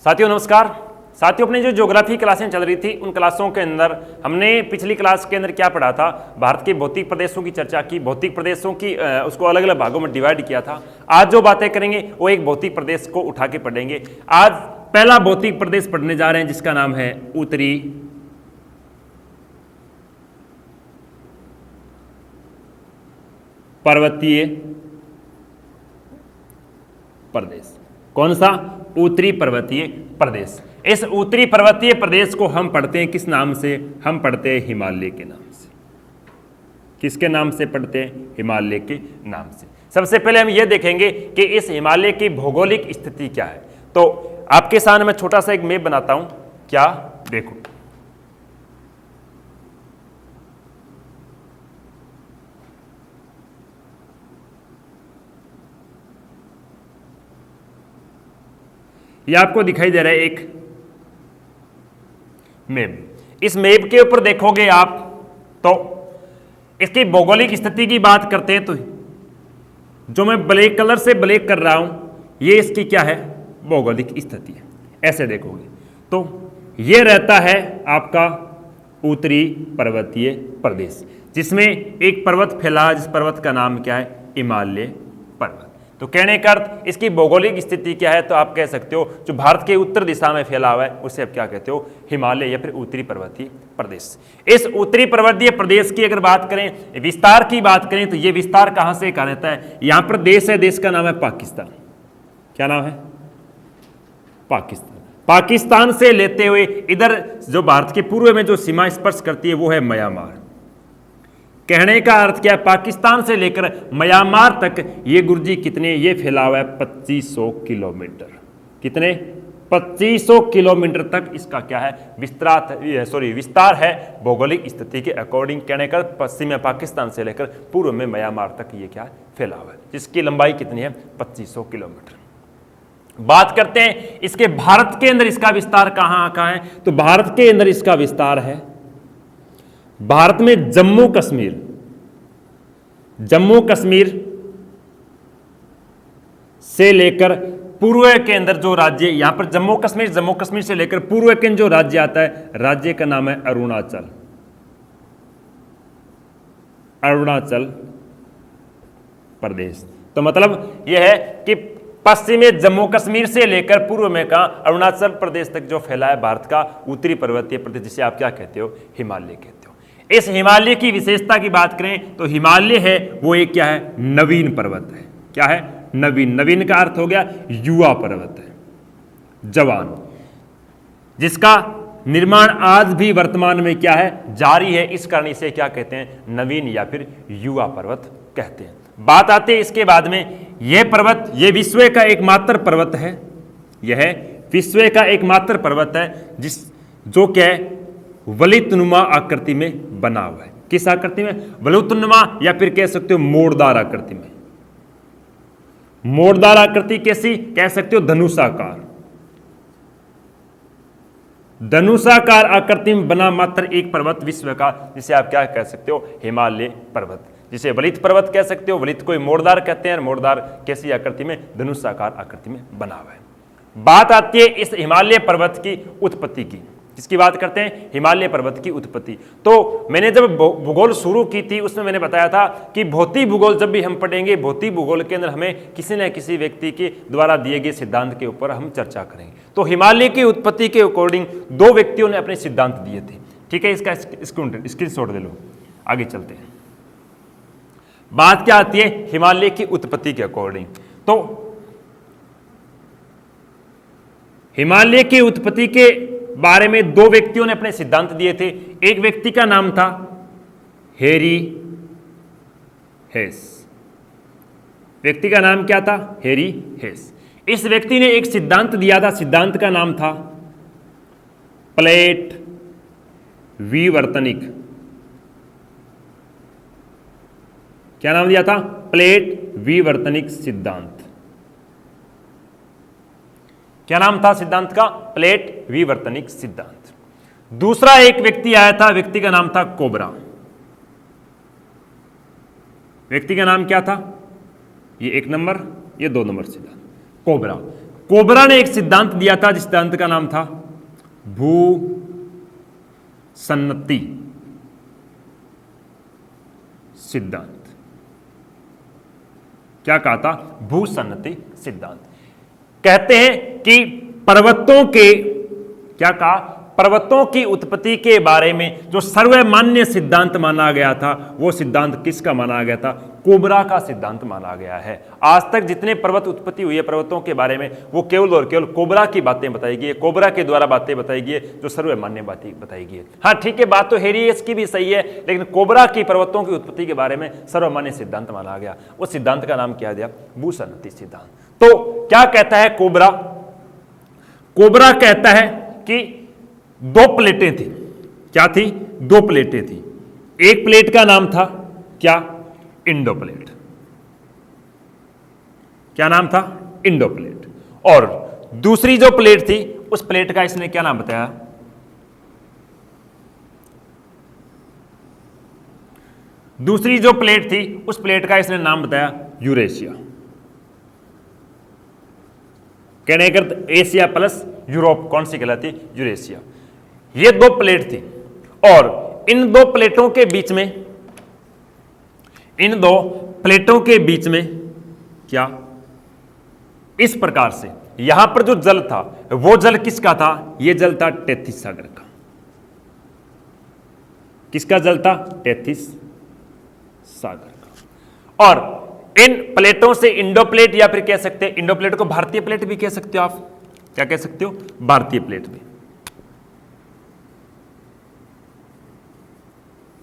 साथियों नमस्कार। साथियों अपनी जो ज्योग्राफी क्लासें चल रही थी उन क्लासों के अंदर हमने पिछली क्लास के अंदर क्या पढ़ा था, भारत के भौतिक प्रदेशों की चर्चा की, भौतिक प्रदेशों की उसको अलग अलग भागों में डिवाइड किया था। आज जो बातें करेंगे वो एक भौतिक प्रदेश को उठा के पढ़ेंगे। आज पहला भौतिक प्रदेश पढ़ने जा रहे हैं जिसका नाम है उत्तरी पर्वतीय प्रदेश। कौन सा? उत्तरी पर्वतीय प्रदेश। इस उत्तरी पर्वतीय प्रदेश को हम पढ़ते हैं किस नाम से? हम पढ़ते हैं हिमालय के नाम से। किसके नाम से पढ़ते हैं? हिमालय के नाम से। सबसे पहले हम यह देखेंगे कि इस हिमालय की भौगोलिक स्थिति क्या है। तो आपके सामने मैं छोटा सा एक मैप बनाता हूं। क्या? देखो, ये आपको दिखाई दे रहा है एक मैप। इस मैप के ऊपर देखोगे आप तो इसकी भौगोलिक स्थिति की बात करते हैं तो जो मैं ब्लैक कलर से ब्लैक कर रहा हूं ये इसकी क्या है? भौगोलिक स्थिति है। ऐसे देखोगे तो ये रहता है आपका उत्तरी पर्वतीय प्रदेश, जिसमें एक पर्वत फैला है जिस पर्वत का नाम क्या है? हिमालय पर्वत। तो कहने का अर्थ इसकी भौगोलिक स्थिति क्या है? तो आप कह सकते हो जो भारत के उत्तर दिशा में फैला हुआ है उसे आप क्या कहते हो? हिमालय या फिर उत्तरी पर्वतीय प्रदेश। इस उत्तरी पर्वतीय प्रदेश की अगर बात करें, विस्तार की बात करें तो ये विस्तार कहां से कहा रहता है? यहां पर देश है, देश का नाम है पाकिस्तान। क्या नाम है? पाकिस्तान। पाकिस्तान से लेते हुए इधर जो भारत के पूर्व में जो सीमा स्पर्श करती है वो है म्यांमार। कहने का अर्थ क्या है? पाकिस्तान से लेकर म्यांमार तक ये गुरुजी कितने ये फैला हुआ है? 2500 किलोमीटर। कितने? 2500 किलोमीटर तक इसका क्या है? विस्तार है भौगोलिक स्थिति के अकॉर्डिंग। कहने का पश्चिम में पाकिस्तान से लेकर पूर्व में म्यांमार तक ये क्या है? फैला हुआ है, जिसकी लंबाई कितनी है? 2500 किलोमीटर। बात करते हैं इसके भारत के अंदर इसका विस्तार कहां का है? तो भारत के अंदर इसका विस्तार है भारत में जम्मू कश्मीर से लेकर पूर्व के अंदर जो राज्य, यहां पर जम्मू कश्मीर से लेकर पूर्व के जो राज्य आता है, राज्य का नाम है अरुणाचल प्रदेश। तो मतलब यह है कि पश्चिमी जम्मू कश्मीर से लेकर पूर्व में का अरुणाचल प्रदेश तक जो फैला है भारत का उत्तरी पर्वतीय प्रदेश, जिसे आप क्या कहते हो? हिमालय कहते हो। इस हिमालय की विशेषता की बात करें तो हिमालय है वो एक क्या है? नवीन पर्वत है। क्या है? नवीन का अर्थ हो गया युवा पर्वत है, जवान, जिसका निर्माण आज भी वर्तमान में क्या है? जारी है। इस कारण इसे क्या कहते हैं? नवीन या फिर युवा पर्वत कहते हैं। बात आती है इसके बाद में, यह पर्वत यह विश्व का एकमात्र पर्वत है। यह विश्व का एकमात्र पर्वत है जो क्या है? वलितनुमा आकृति में बना हुआ है। किस आकृति में? वलितनुमा या फिर कह सकते हो मोड़दार आकृति में। मोड़दार आकृति कैसी? कह सकते हो धनुषाकार आकृति में बना मात्र एक पर्वत विश्व का, जिसे आप क्या कह सकते हो? हिमालय पर्वत, जिसे वलित पर्वत कह सकते हो। वलित को मोड़दार कहते हैं। मोड़दार कैसी आकृति में? धनुषाकार आकृति में बना हुआ है। बात आती है इस हिमालय पर्वत की उत्पत्ति की। किसकी बात करते हैं? हिमालय पर्वत की उत्पत्ति। तो मैंने जब भूगोल शुरू की थी उसमें मैंने बताया था कि भौतिक भूगोल जब भी हम पढ़ेंगे, भौतिक भूगोल के अंदर हमें किसी न किसी व्यक्ति के द्वारा दिए गए सिद्धांत के ऊपर हम चर्चा करेंगे। तो हिमालय की उत्पत्ति के अकॉर्डिंग दो व्यक्तियों ने अपने सिद्धांत दिए थे। ठीक है, इसका स्क्रीनशॉट ले लो। आगे चलते हैं। बात क्या आती है हिमालय की उत्पत्ति के अकॉर्डिंग? तो हिमालय की उत्पत्ति के बारे में दो व्यक्तियों ने अपने सिद्धांत दिए थे। एक व्यक्ति का नाम था हेरी हेस। व्यक्ति का नाम क्या था? हेरी हेस। इस व्यक्ति ने एक सिद्धांत दिया था। सिद्धांत का नाम था प्लेट विवर्तनिक। क्या नाम दिया था? प्लेट विवर्तनिक सिद्धांत। क्या नाम था सिद्धांत का? प्लेट विवर्तनिक सिद्धांत। दूसरा एक व्यक्ति आया था, व्यक्ति का नाम था कोबरा। व्यक्ति का नाम क्या था? ये 1 नंबर, ये 2 नंबर सिद्धांत। कोबरा। कोबरा ने एक सिद्धांत दिया था जिस सिद्धांत का नाम था भूसन्नति सिद्धांत। क्या कहा था? भूसन्नति सिद्धांत। कहते हैं कि पर्वतों के, क्या कहा, पर्वतों की उत्पत्ति के बारे में जो सर्वमान्य सिद्धांत माना गया था वो सिद्धांत किसका माना गया था? कोबरा का सिद्धांत माना गया है। आज तक जितने पर्वत उत्पत्ति हुई है पर्वतों के बारे में वो केवल और केवल कोबरा की बातें बताई गई है, कोबरा के द्वारा बातें बताई गई है, जो सर्वमान्य बातें बताई गई है। हाँ ठीक है, बात तो हेरियस की भी सही है, लेकिन कोबरा की पर्वतों की उत्पत्ति के बारे में सर्वमान्य सिद्धांत माना गया। उस सिद्धांत का नाम क्या दिया? भूसन्नति सिद्धांत। तो क्या कहता है कोबरा? कोबरा कहता है कि दो प्लेटें थी। क्या थी? दो प्लेटें थी। एक प्लेट का नाम था क्या? Indo plate. क्या नाम था? Indo plate. और दूसरी जो प्लेट थी उस प्लेट का इसने क्या नाम बताया? दूसरी जो प्लेट थी उस प्लेट का इसने नाम बताया यूरेशिया। कहने का एशिया प्लस यूरोप कौन सी कहलाती? यूरेशिया। ये दो प्लेट थी और इन दो प्लेटों के बीच में, इन दो प्लेटों के बीच में क्या, इस प्रकार से यहां पर जो जल था वो जल किसका था? ये जल था टेथिस सागर का। किसका जल था? टेथिस सागर का। और इन प्लेटों से इंडो प्लेट, या फिर कह सकते हैं इंडो प्लेट को भारतीय प्लेट भी कह सकते हो आप। क्या कह सकते हो? भारतीय प्लेट भी,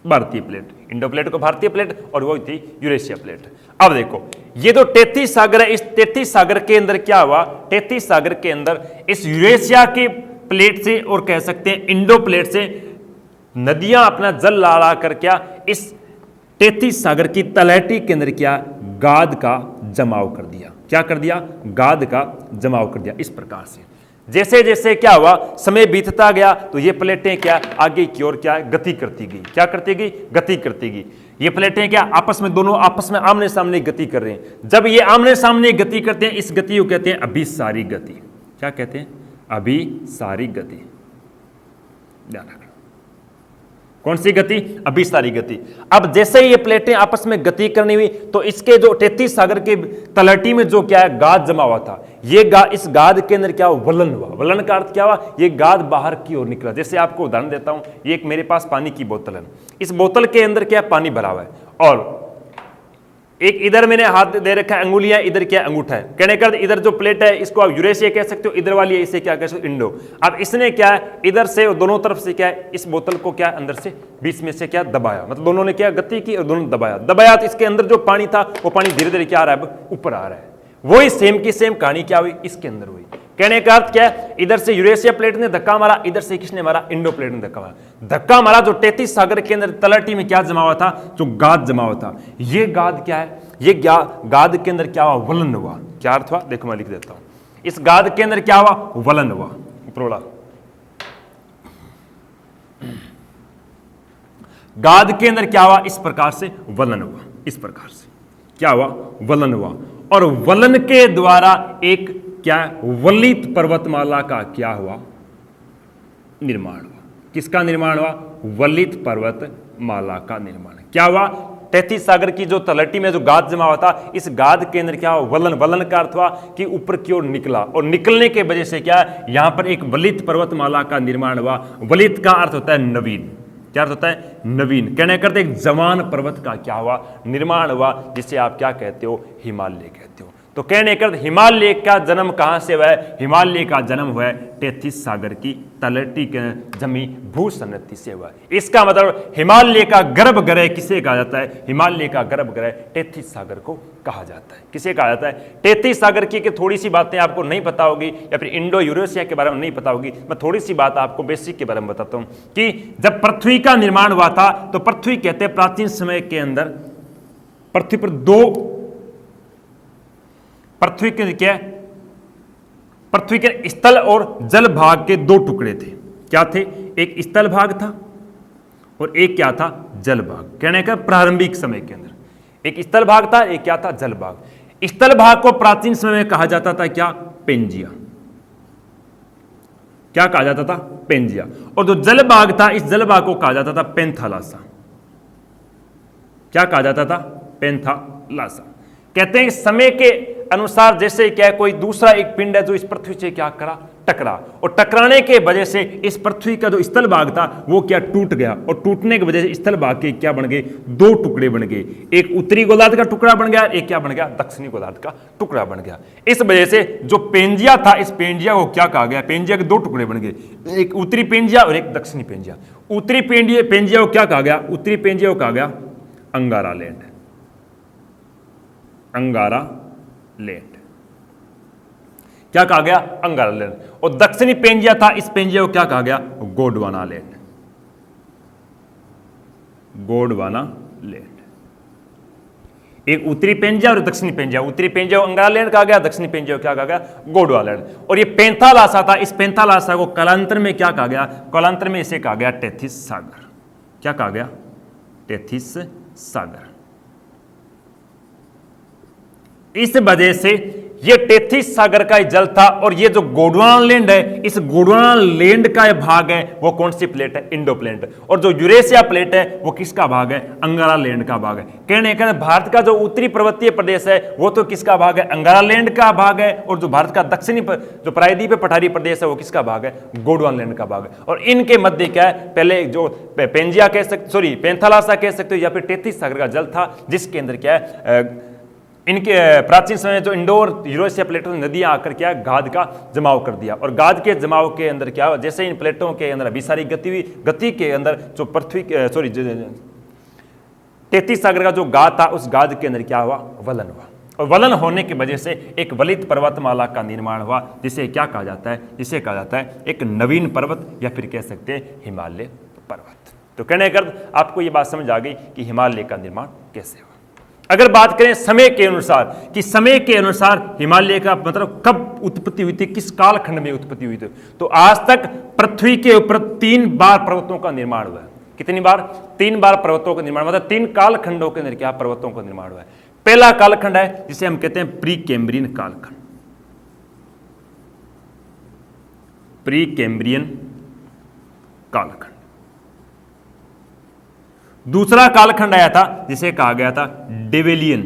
भारतीय प्लेट। इंडो प्लेट को भारतीय प्लेट और वो थी यूरेशिया प्लेट। अब देखो ये जो टेथिस सागर है, इस टेथिस सागर के अंदर क्या हुआ? टेथिस सागर के अंदर इस यूरेशिया की प्लेट से और कह सकते हैं इंडो प्लेट से नदियां अपना जल ला ला कर क्या इस टेथिस सागर की तलहटी के अंदर क्या गाद का जमाव कर दिया। क्या कर दिया? गाद का जमाव कर दिया। इस प्रकार से जैसे जैसे क्या हुआ, समय बीतता गया तो ये प्लेटें क्या आगे की ओर क्या गति करती गई। क्या करती गई? गति करती गई। ये प्लेटें क्या आपस में, दोनों आपस में आमने सामने गति कर रहे हैं। जब ये आमने सामने गति करते हैं इस गति को कहते हैं अभिसारी गति। क्या कहते हैं? अभिसारी गति। ध्यान रखना, कौन सी गति? अभिसारी गति। अब जैसे ये प्लेटें आपस में गति करनी हुई तो इसके जो टेथिस सागर के तलहटी में जो क्या है गाद जमा हुआ था, ये इस गाद के अंदर क्या हुआ? वलन हुआ। वलन का अर्थ क्या हुआ? ये गाद बाहर की ओर निकला। जैसे आपको उदाहरण देता हूं, ये एक मेरे पास पानी की बोतल है, इस बोतल के अंदर क्या पानी भरा हुआ है और एक इधर मैंने हाथ दे रखा है, अंगुलियां, इधर क्या अंगूठा है। कहने का इधर जो प्लेट है इसको आप यूरेशिया कह सकते हो, इधर वाली है इसे क्या कह सकते हो? इंडो। अब इसने क्या है इधर से और दोनों तरफ से क्या है इस बोतल को क्या अंदर से बीच में से क्या दबाया, मतलब दोनों ने क्या गति की और दोनों दबाया तो इसके अंदर जो पानी था वो पानी धीरे धीरे क्या आ रहा है? ऊपर आ रहा है। वही सेम की सेम कहानी क्या हुई? इसके अंदर हुई। कहने का अर्थ क्या है? इधर से यूरेशिया प्लेट ने धक्का मारा, इधर से किसने मारा? इंडो प्लेट ने धक्का मारा। धक्का मारा जो टेथिस सागर के अंदर तलहटी में क्या जमा हुआ था? जो गाद जमा हुआ था। ये गाद क्या है? ये गाद के अंदर क्या हुआ? वलन हुआ। क्या अर्थ हुआ? देखो मैं लिख देता हूं। इस गाद के अंदर क्या हुआ? वलन हुआ। प्रोला गाद के अंदर क्या हुआ? इस प्रकार से वलन हुआ। इस प्रकार से क्या हुआ? वलन हुआ। और वलन के द्वारा एक क्या वलित पर्वतमाला का क्या हुआ? निर्माण हुआ। किसका निर्माण हुआ? वलित पर्वतमाला का निर्माण। क्या हुआ? टेथिस सागर की जो तलहटी में जो गाद जमा हुआ था इस गाद के अंदर क्या हुआ? वलन। वलन का अर्थ हुआ कि ऊपर की ओर निकला और निकलने के वजह से क्या यहां पर एक वलित पर्वतमाला का निर्माण हुआ। वलित का अर्थ होता है नवीन। क्या अर्थ होता है? नवीन। कहने करते एक जवान पर्वत का क्या हुआ? निर्माण हुआ, जिसे आप क्या कहते हो? हिमालय कहते हो। तो कहने कर हिमालय का जन्म कहां से हुआ है? हिमालय का जन्म हुआ है टेथिस सागर की तलहटी के जमी भूसन्नति से हुआ है। इसका मतलब हिमालय का गर्भगृह किसे कहा जाता है? हिमालय का गर्भगृह टेथिस सागर को कहा जाता है। किसे कहा जाता है? टेथिस सागर की थोड़ी सी बातें आपको नहीं पता होगी या फिर इंडो यूरेशिया के बारे में नहीं पता होगी। मैं थोड़ी सी बात आपको बेसिक के बारे में बताता हूं कि जब पृथ्वी का निर्माण हुआ था तो पृथ्वी कहते हैं प्राचीन समय के अंदर पृथ्वी पर दो, पृथ्वी के क्या पृथ्वी के स्थल और जल भाग के दो टुकड़े थे। क्या थे? एक स्थल भाग था और एक क्या था? जल भाग। कहने का प्रारंभिक समय के अंदर एक स्थल भाग था, एक क्या था? जल भाग। स्थल भाग को प्राचीन समय में कहा जाता था क्या? पेंजिया। क्या कहा जाता था? पेंजिया। और जो जलभाग था, इस जलभाग को कहा जाता था पेंथालासा। क्या कहा जाता था? पेंथालासा। कहते हैं समय के अनुसार जैसे क्या कोई दूसरा एक पिंड है जो इस पृथ्वी से क्या करा, टकरा, और टकराने के वजह से इस पृथ्वी का जो स्थल भाग था वो क्या टूट गया, और टूटने की वजह से स्थल भाग के क्या बन गए? दो टुकड़े बन गए। एक उत्तरी गोलार्ध का टुकड़ा बन गया, एक क्या बन गया? दक्षिणी गोलार्ध का टुकड़ा बन गया। इस वजह से जो पेंजिया था, इस पेंजिया को क्या कहा गया? पेंजिया के दो टुकड़े बन गए, एक उत्तरी पेंजिया और एक दक्षिणी पेंजिया। उत्तरी पेंजिया को क्या कहा गया? उत्तरी पेंजिया को कहा गया अंगारा लैंड। अंगारा लैंड क्या कहा गया? अंगारा लैंड। और दक्षिणी पेंजिया था, इस पेंजिया को क्या कहा गया? गोंडवाना लैंड। गोंडवाना लैंड। एक उत्तरी पेंजिया और दक्षिणी पेंजिया। उत्तरी पेंजिया को अंगारा लैंड कहा गया, दक्षिणी पेंजिया को क्या कहा गया? गोंडवाना लैंड। और ये पेंथालासा था, इस पेंथालासा को कालांतर में क्या कहा गया? कालांतर में इसे कहा गया टेथिस सागर। क्या कहा गया? टेथिस सागर। इस वजह से ये टेथिस सागर का जल था। और ये जो गोंडवाना लैंड है, इस गोंडवाना लैंड का भाग है वो कौन सी प्लेट है? Indo plate. और जो यूरेशिया प्लेट है वो किसका भाग है? अंगारा लैंड का भाग है। कहने का भारत का जो उत्तरी पर्वतीय प्रदेश है वो तो किसका भाग है? अंगारा लैंड का भाग है। और जो भारत का दक्षिणी जो प्रायद्वीपीय पठारी प्रदेश है वो किसका भाग है? गोंडवाना लैंड का भाग है। और इनके मध्य क्या है? पहले जो पेंजिया कह सकते, सॉरी पेंथालासा कह सकते हो, या फिर टेथिस सागर का जल था, जिसके अंदर क्या है, इनके प्राचीन समय में जो इंडो और यूरेशिया प्लेटों नदियां आकर क्या गाद का जमाव कर दिया। और गाद के जमाव के अंदर क्या, जैसे इन प्लेटों के अंदर अभिसारी गति के अंदर जो पृथ्वी सॉरी टेथिस सागर का जो गाद था, उस गाद के अंदर क्या हुआ? वलन हुआ। और वलन होने की वजह से एक वलित पर्वतमाला का निर्माण हुआ, जिसे क्या कहा जाता है? जिसे कहा जाता है एक नवीन पर्वत, या फिर कह सकते हैं हिमालय पर्वत। तो कहने का आपको ये बात समझ आ गई कि हिमालय का निर्माण कैसे हुआ। अगर बात करें समय के अनुसार, कि समय के अनुसार हिमालय का मतलब कब उत्पत्ति हुई थी, किस कालखंड में उत्पत्ति हुई थी, तो आज तक पृथ्वी के ऊपर 3 बार पर्वतों का निर्माण हुआ है। कितनी बार? 3 बार पर्वतों का निर्माण, मतलब 3 कालखंडों के अंदर क्या पर्वतों का निर्माण हुआ है। पहला कालखंड है जिसे हम कहते हैं प्री कैम्ब्रियन कालखंड। प्री कैम्ब्रियन कालखंड। दूसरा कालखंड आया था जिसे कहा गया था डेविलियन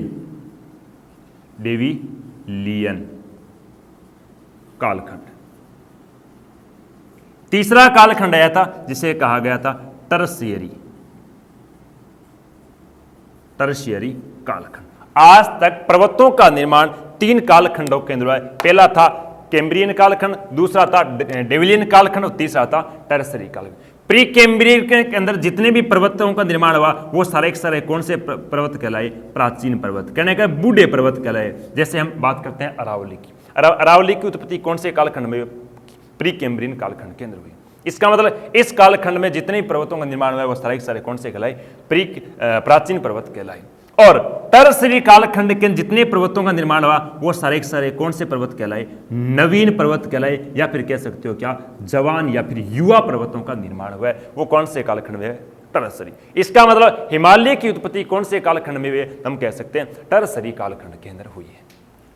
कालखंड। तीसरा कालखंड आया था जिसे कहा गया था टर्शियरी कालखंड। आज तक पर्वतों का निर्माण 3 कालखंडों के अंदर हुआ है। पहला था कैम्ब्रियन कालखंड, दूसरा था डेविलियन कालखंड, और तीसरा था टर्शियरी कालखंड। प्री कैम्ब्रियन के अंदर जितने भी पर्वतों का निर्माण हुआ वो सारे के सारे कौन से पर्वत कहलाए? प्राचीन पर्वत, कहने का बूढ़े पर्वत कहलाए। जैसे हम बात करते हैं अरावली की। अरावली की उत्पत्ति कौन से कालखंड में? प्री कैम्ब्रियन कालखंड के अंदर हुई। इसका मतलब इस कालखंड में जितने भी पर्वतों का निर्माण हुआ वो सारे के सारे कौन से कहलाए? प्राचीन पर्वत कहलाए। और टर्शियरी कालखंड के जितने पर्वतों का निर्माण हुआ वो सारे के सारे कौन से पर्वत कहलाए? नवीन पर्वत कहलाए, या फिर कह सकते हो क्या जवान या फिर युवा पर्वतों का निर्माण हुआ है। वो कौन से कालखंड में है? टर्शियरी। इसका मतलब हिमालय की उत्पत्ति कौन से कालखंड में हुई? हम कह सकते हैं टर्शियरी कालखंड के अंदर हुई है।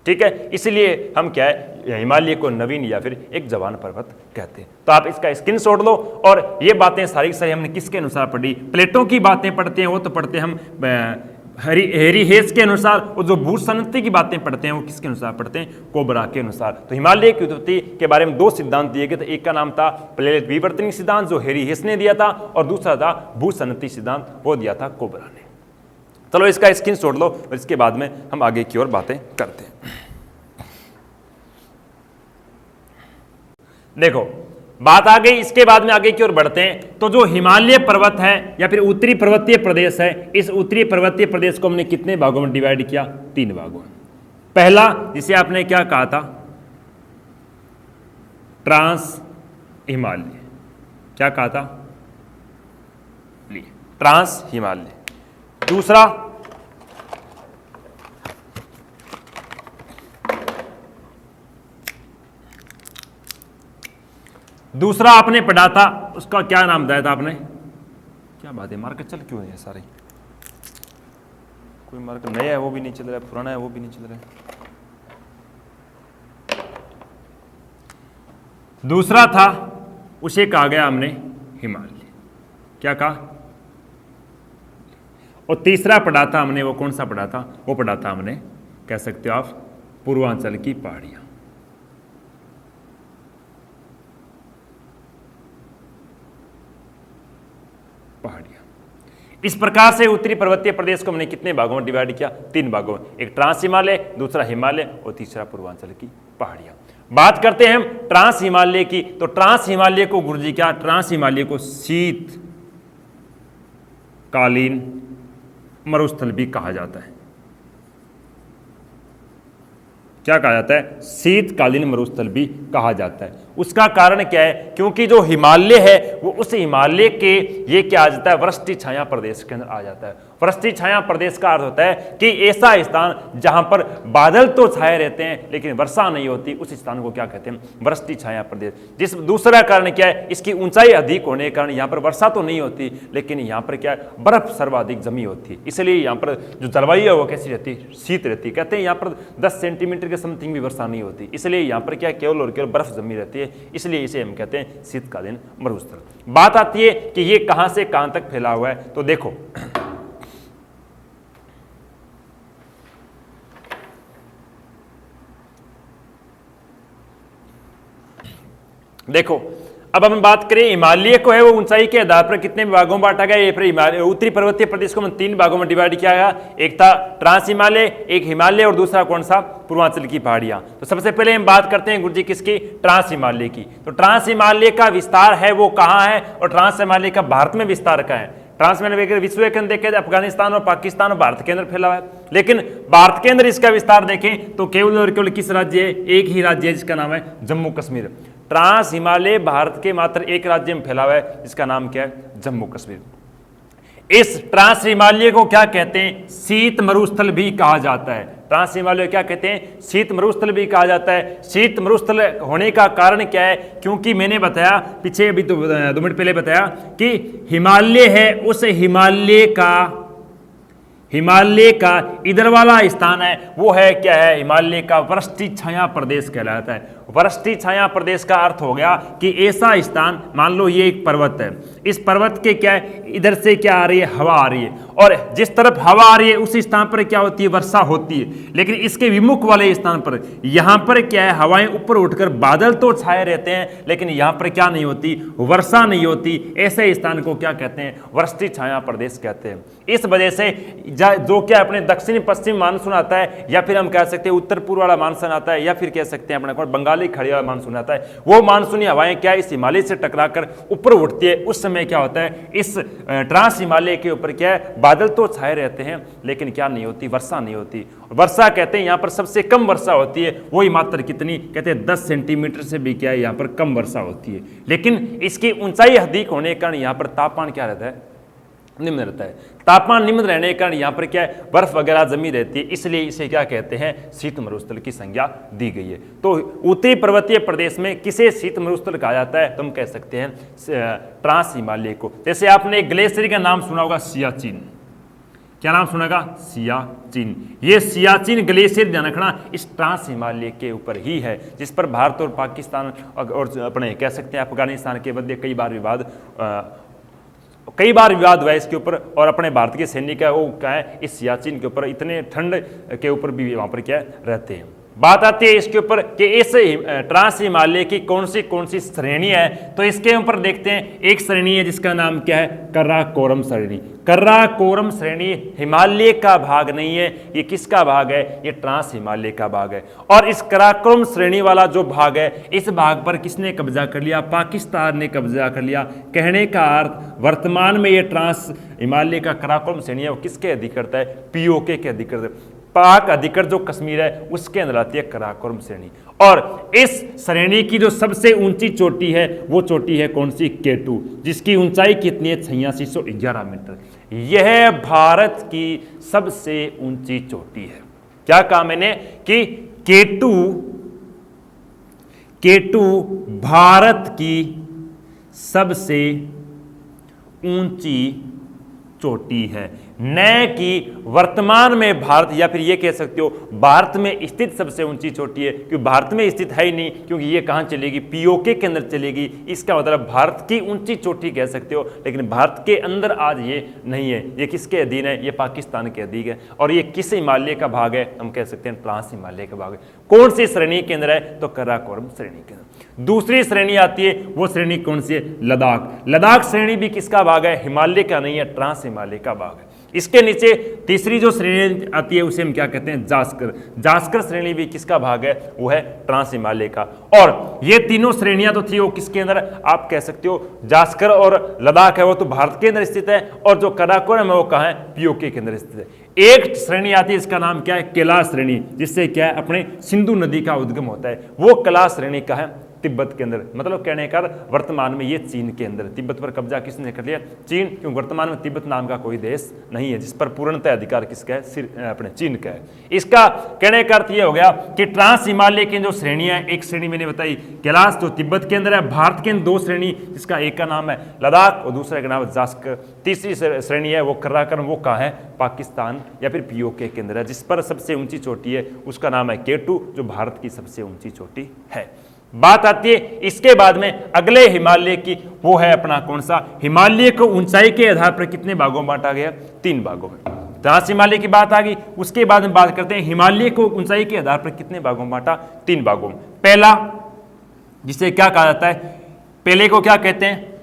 ठीक है, इसलिए हम क्या है हिमालय को नवीन या फिर एक जवान पर्वत कहते हैं। तो आप इसका स्क्रीनशॉट लो। और ये बातें सारी सारी हमने किसके अनुसार पढ़ी? प्लेटों की बातें पढ़ते हैं वो तो पढ़ते हैं हम हेरी हेस के अनुसार, और जो भूसंतति की बातें पढ़ते हैं वो किसके अनुसार पढ़ते हैं? कोबरा के अनुसार। तो हिमालय की उत्पत्ति के बारे में 2 सिद्धांत दिए गए थे। एक का नाम था प्लेट विवर्तनिक सिद्धांत जो हेरी हेस ने दिया था, और दूसरा था भूसंतति सिद्धांत, वो दिया था कोबरा ने। चलो इसका स्क्रीनशॉट लो और इसके बाद में हम आगे की ओर बातें करते हैं। देखो बात आ गई, इसके बाद में आगे की ओर बढ़ते हैं। तो जो हिमालय पर्वत है या फिर उत्तरी पर्वतीय प्रदेश है, इस उत्तरी पर्वतीय प्रदेश को हमने कितने भागों में डिवाइड किया? 3 भागों में। पहला जिसे आपने क्या कहा था? ट्रांस हिमालय। क्या कहा था? ट्रांस हिमालय। दूसरा आपने पढ़ा था, उसका क्या नाम दिया था आपने? क्या बात है, मार्केट चल क्यों है सारे? कोई मार्केट नया है वो भी नहीं चल रहा है, पुराना है वो भी नहीं चल रहा है। दूसरा था उसे कहा गया हमने हिमालय, क्या कहा। और तीसरा पढ़ा था हमने, वो कौन सा पढ़ा था, वो पढ़ा था हमने, कह सकते हो आप, पूर्वांचल की पहाड़ियां। इस प्रकार से उत्तरी पर्वतीय प्रदेश को हमने कितने भागों में डिवाइड किया, 3 भागों में, एक ट्रांस हिमालय, दूसरा हिमालय और तीसरा पूर्वांचल की पहाड़ियां। बात करते हैं हम ट्रांस हिमालय की, तो ट्रांस हिमालय को गुरुजी क्या, ट्रांस हिमालय को शीतकालीन मरुस्थल भी कहा जाता है। क्या कहा जाता है, शीतकालीन मरुस्थल भी कहा जाता है। उसका कारण क्या है, क्योंकि जो हिमालय है वो उस हिमालय के, ये क्या आ जाता है, वृष्टि छाया प्रदेश के अंदर आ जाता है। वृष्टि छाया प्रदेश का अर्थ होता है कि ऐसा स्थान जहां पर बादल तो छाए रहते हैं लेकिन वर्षा नहीं होती, उस स्थान को क्या कहते हैं, वृष्टि छाया प्रदेश। जिस दूसरा कारण क्या है, इसकी ऊंचाई अधिक होने के कारण यहाँ पर वर्षा तो नहीं होती लेकिन यहाँ पर क्या है, बर्फ सर्वाधिक जमी होती है, इसलिए यहाँ पर जो जलवायु है वो कैसी रहती है, शीत रहती है। कहते हैं यहाँ पर 10 सेंटीमीटर के समथिंग भी वर्षा नहीं होती, इसलिए यहाँ पर क्या केवल और केवल बर्फ जमी रहती है, इसलिए इसे हम कहते हैं शीतकालीन मरुस्थल। बात आती है कि ये कहां से कहां तक फैला हुआ है, तो देखो अब हम बात करें हिमालय को है, वो ऊंचाई के आधार पर कितने भागों में बांटा गया, ये फिर हिमालय उत्तरी पर्वतीय प्रदेश को 3 भागों में डिवाइड किया गया, एक था ट्रांस हिमालय, एक हिमालय और दूसरा कौन सा, पूर्वांचल की पहाड़ियां। तो सबसे पहले हम बात करते हैं गुरुजी किसकी, ट्रांस हिमालय की। तो ट्रांस हिमालय का विस्तार है वो कहां है, और ट्रांस हिमालय का भारत में विस्तार कहां है। ट्रांस हिमालय विश्व के अंदर देखें अफगानिस्तान और पाकिस्तान और भारत के अंदर फैला हुआ है, लेकिन भारत के अंदर इसका विस्तार देखें तो केवल और केवल किस राज्य है, एक ही राज्य है जिसका नाम है जम्मू कश्मीर। ट्रांस हिमालय भारत के मात्र एक राज्य में फैला हुआ है जिसका नाम क्या है, जम्मू कश्मीर। इस ट्रांस हिमालय को क्या कहते हैं, शीत मरुस्थल भी कहा जाता है। ट्रांस हिमालय क्या कहते हैं, शीत मरुस्थल भी कहा जाता है। शीत मरुस्थल होने का कारण क्या है, क्योंकि मैंने बताया पीछे अभी 2 मिनट पहले बताया कि हिमालय है, उस हिमालय का इधर वाला स्थान है वो है क्या है, हिमालय का वृष्टि छाया प्रदेश कहलाता है। वृष्टि छाया प्रदेश का अर्थ हो गया कि ऐसा स्थान, मान लो ये एक पर्वत है, इस पर्वत के क्या है, इधर से क्या आ रही है, हवा आ रही है, और जिस तरफ हवा आ रही है उस स्थान पर क्या होती है, वर्षा होती है। लेकिन इसके विमुख वाले स्थान पर, यहाँ पर क्या है, हवाएं ऊपर उठकर बादल तो छाए रहते हैं लेकिन यहाँ पर क्या नहीं होती, वर्षा नहीं होती। ऐसे स्थान को क्या कहते हैं, वृष्टि छाया प्रदेश कहते हैं। इस वजह से जो क्या अपने दक्षिण पश्चिम मानसून आता है, या फिर हम कह सकते हैं उत्तर पूर्व वाला मानसून आता है, या फिर कह सकते हैं अपने बंगाली खाड़ी वाला मानसून आता है, वो मानसूनी हवाएं क्या इस हिमालय से टकराकर ऊपर उठती है। उस समय क्या होता है, इस ट्रांस हिमालय के ऊपर क्या है, बादल तो छाए रहते हैं लेकिन क्या नहीं होती, वर्षा नहीं होती। वर्षा कहते हैं यहाँ पर सबसे कम वर्षा होती है, वही मात्र कितनी, कहते हैं 10 सेंटीमीटर से भी क्या है यहाँ पर कम वर्षा होती है। लेकिन इसकी ऊंचाई अधिक होने के कारण यहाँ पर तापमान क्या रहता है, निम्न रहता है। तापमान निम्न रहने के कारण यहाँ पर क्या है, बर्फ वगैरह जमी रहती है, इसलिए इसे क्या कहते हैं, शीत मरुस्थल की संज्ञा दी गई है। तो उत्तरी पर्वतीय प्रदेश में किसे शीत मरुस्थल कहा जाता है, तुम कह सकते हैं ट्रांस हिमालय को। जैसे आपने ग्लेशियर का नाम सुना होगा, सियाचिन, क्या नाम सुनेगा, सियाचिन। ये सियाचिन ग्लेशियर ध्यान रखना इस ट्रांस हिमालय के ऊपर ही है, जिस पर भारत और पाकिस्तान और अपने कह सकते हैं अफगानिस्तान के मध्य कई बार विवाद हुआ है इसके ऊपर, और अपने भारत के सैनिक है वो क्या है, इस सियाचिन के ऊपर इतने ठंड के ऊपर भी वहां पर क्या रहते हैं। बात आती है इसके ऊपर कि इस ट्रांस हिमालय की कौन सी श्रेणी है, तो इसके ऊपर देखते हैं एक श्रेणी है जिसका नाम क्या है, कराकोरम श्रेणी। कराकोरम श्रेणी हिमालय का भाग नहीं है, ये किसका भाग है, ये ट्रांस हिमालय का भाग है। और इस कराकोरम श्रेणी वाला जो भाग है, इस भाग पर किसने कब्जा कर लिया, पाकिस्तान ने कब्जा कर लिया। कहने का अर्थ वर्तमान में ये ट्रांस हिमालय का कराकोरम श्रेणी है वो किसके अधिकृत है, पीओके के अधिकृत, पाक अधिकृत जो कश्मीर है उसके अंदर आती है कराकोरम श्रेणी। और इस श्रेणी की जो सबसे ऊंची चोटी है वो चोटी है कौन सी, K2, जिसकी ऊंचाई कितनी है, 8611 मीटर। यह भारत की सबसे ऊंची चोटी है। क्या कहा मैंने कि K2 भारत की सबसे ऊंची चोटी है। न कि वर्तमान में भारत, या फिर ये कह सकते हो भारत में स्थित सबसे ऊंची चोटी है, क्योंकि भारत में स्थित है ही नहीं, क्योंकि ये कहाँ चलेगी, पीओके के अंदर चलेगी। इसका मतलब भारत की ऊंची चोटी कह सकते हो, लेकिन भारत के अंदर आज ये नहीं है। ये किसके अधीन है, ये पाकिस्तान के अधीन है। और ये किस हिमालय का भाग है, हम कह सकते हैं ट्रांस हिमालय का भाग है। कौन सी श्रेणी के अंदर है, तो काराकोरम श्रेणी के अंदर। दूसरी श्रेणी आती है, वो श्रेणी कौन सी है, लद्दाख। लद्दाख श्रेणी भी किसका भाग है, हिमालय का नहीं है, ट्रांस हिमालय का भाग है। इसके नीचे तीसरी जो श्रेणी आती है उसे हम क्या कहते हैं, जास्कर। जास्कर श्रेणी भी किसका भाग है, वो है ट्रांस हिमालय का। और ये तीनों श्रेणियां तो थी वो किसके अंदर, आप कह सकते हो जास्कर और लद्दाख है वो तो भारत के अंदर स्थित है, और जो काराकोरम है वो कहाँ है, पीओके के अंदर स्थित है। एक श्रेणी आती है, इसका नाम क्या है, कैलाश श्रेणी, जिससे क्या है अपने सिंधु नदी का उद्गम होता है। वो कैलाश श्रेणी का है तिब्बत के अंदर, मतलब कहने का वर्तमान में ये चीन के अंदर। तिब्बत पर कब्जा किसने कर लिया, चीन, क्योंकि वर्तमान में तिब्बत नाम का कोई देश नहीं है जिस पर पूर्णतः अधिकार किसका है, अपने चीन का है। इसका कहने का अर्थ ये हो गया कि ट्रांस हिमालय की जो श्रेणियां, एक श्रेणी मैंने बताई कैलाश जो तिब्बत के अंदर है, भारत के दो श्रेणी, जिसका एक का नाम है लद्दाख और दूसरे का नाम है जास्कर। तीसरी श्रेणी है वो काराकोरम, वो कहाँ है, पाकिस्तान या फिर पीओके के अंदर है, जिस पर सबसे ऊंची चोटी है उसका नाम है K2, जो भारत की सबसे ऊंची चोटी है। बात आती है इसके बाद में अगले हिमालय की, वो है अपना कौन सा, हिमालय को ऊंचाई के आधार पर कितने भागों में बांटा गया, 3 भागों में। ट्रांस हिमालय की बात आ गई। उसके बाद में बात करते हैं हिमालय को ऊंचाई के आधार पर कितने भागों में बांटा, 3 भागों में। पहला जिसे क्या कहा जाता है, पहले को क्या कहते हैं,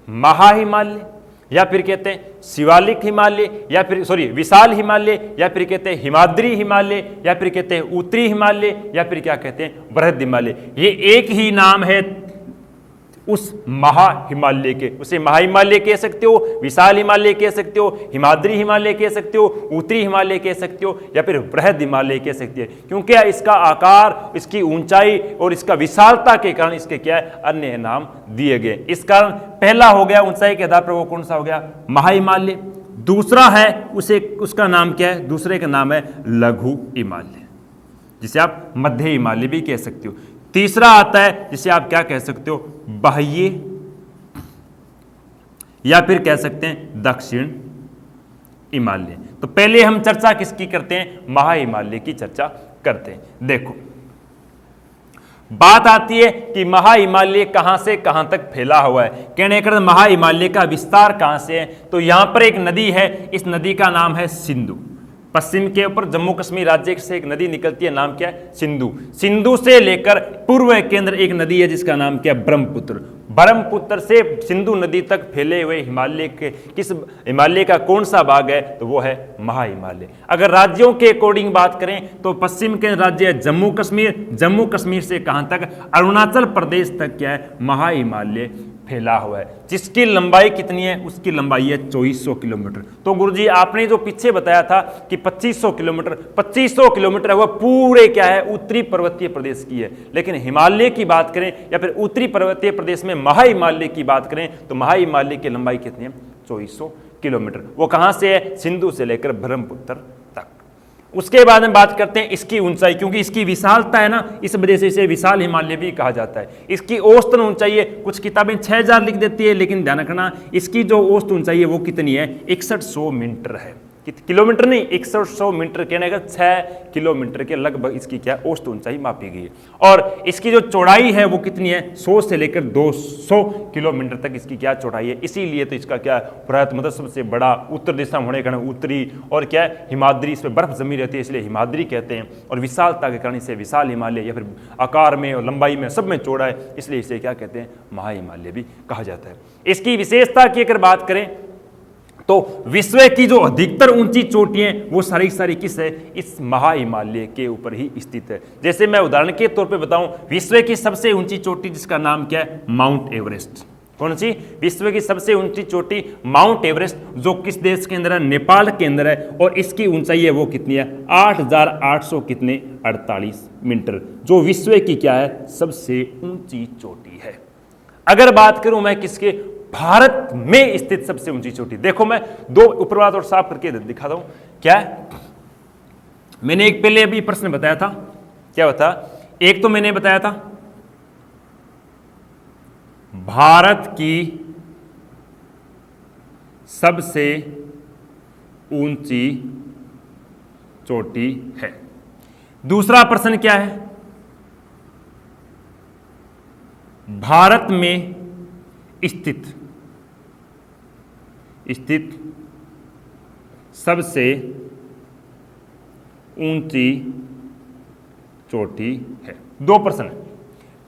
महाहिमालय, या फिर कहते हैं शिवालिक हिमालय, या फिर विशाल हिमालय, या फिर कहते हैं हिमाद्री हिमालय, या फिर कहते हैं उत्तरी हिमालय, या फिर क्या कहते हैं बृहद हिमालय। ये एक ही नाम है उस महा हिमालय के। उसे महाहिमालय कह सकते हो, विशाल हिमालय कह सकते हो, हिमाद्री हिमालय कह सकते हो, उत्तरी हिमालय कह सकते हो, या फिर बृहद हिमालय कह सकते हैं, क्योंकि इसका आकार, इसकी ऊंचाई और इसका विशालता के कारण इसके क्या है, अन्य नाम दिए गए। इस कारण पहला हो गया ऊंचाई के आधार पर, वो कौन सा हो गया, महाहिमालय। दूसरा है उसका नाम क्या है, दूसरे का नाम है लघु हिमालय, जिसे आप मध्य हिमालय भी कह सकते हो। तीसरा आता है जिसे आप क्या कह सकते हो, बाह्य, या फिर कह सकते हैं दक्षिण हिमालय। तो पहले हम चर्चा किसकी करते हैं, महाहिमालय की चर्चा करते हैं। देखो बात आती है कि महाहिमालय कहां से कहां तक फैला हुआ है, कहने का महाहिमालय का विस्तार कहां से है। तो यहां पर एक नदी है, इस नदी का नाम है सिंधु। पश्चिम के ऊपर जम्मू कश्मीर राज्य से एक नदी निकलती है, नाम क्या है, सिंधु। सिंधु से लेकर पूर्व के अंदर एक नदी है जिसका नाम क्या है, ब्रह्मपुत्र। ब्रह्मपुत्र से सिंधु नदी तक फैले हुए हिमालय के किस हिमालय का कौन सा भाग है, तो वो है महाहिमालय। अगर राज्यों के अकॉर्डिंग बात करें तो पश्चिम के राज्य है जम्मू कश्मीर, जम्मू कश्मीर से कहां तक, अरुणाचल प्रदेश तक क्या है, महाहिमालय फैला हुआ है। जिसकी लंबाई कितनी है, उसकी लंबाई है 2400 किलोमीटर। तो गुरुजी आपने जो पीछे बताया था कि 2500 किलोमीटर, 2500 किलोमीटर है वह पूरे क्या है, उत्तरी पर्वतीय प्रदेश की है। लेकिन हिमालय की बात करें या फिर उत्तरी पर्वतीय प्रदेश में महाहिमालय की बात करें तो महाहिमालय की लंबाई कितनी है, 2400 किलोमीटर। वो कहां से है, सिंधु से लेकर ब्रह्मपुत्र तक। उसके बाद में बात करते हैं इसकी ऊंचाई, क्योंकि इसकी विशालता है ना, इस वजह से इसे विशाल हिमालय भी कहा जाता है। इसकी औसतन ऊंचाई है, कुछ किताबें 6000 लिख देती है, लेकिन ध्यान रखना इसकी जो औसत ऊंचाई है वो कितनी है, 6100 मीटर है। किलोमीटर नहीं, 6100 मीटर, कहने का 6 किलोमीटर के लगभग इसकी क्या औसत ऊंचाई मापी गई है। और इसकी जो चौड़ाई है वो कितनी है, 100 से लेकर 200 किलोमीटर तक इसकी क्या चौड़ाई है। इसीलिए तो इसका क्या बृहत, मतलब सबसे बड़ा उत्तर दिशा होने के कारण उत्तरी, और क्या है हिमाद्री, इसमें बर्फ जमी रहती है इसलिए हिमाद्री कहते हैं। और विशालता के कारण इसे विशाल हिमालय, या फिर आकार में और लंबाई में सब में चौड़ा है इसलिए इसे क्या कहते हैं, महाहिमालय भी कहा जाता है। इसकी विशेषता की अगर बात करें तो विश्व की जो अधिकतर ऊंची चोटियां वो सारी किस है, इस महाहिमालय के ऊपर ही स्थित है। जैसे मैं उदाहरण के तौर पे बताऊं, विश्व की सबसे ऊंची चोटी जिसका नाम क्या है, माउंट एवरेस्ट। कौन सी, विश्व की सबसे ऊंची चोटी माउंट एवरेस्ट, जो किस देश के अंदर है, नेपाल के अंदर है। और इसकी ऊंचाई है वो कितनी है, 8848 मीटर, जो विश्व की क्या है, सबसे ऊंची चोटी है। अगर बात करूं मैं किसके, भारत में स्थित सबसे ऊंची चोटी, देखो मैं दो ऊपरवाद और साफ करके दिखाता हूं। क्या है, मैंने एक पहले अभी प्रश्न बताया था, क्या बता, एक तो मैंने बताया था भारत की सबसे ऊंची चोटी है। दूसरा प्रश्न क्या है? भारत में स्थित सबसे ऊंची चोटी है। दो प्रश्न है।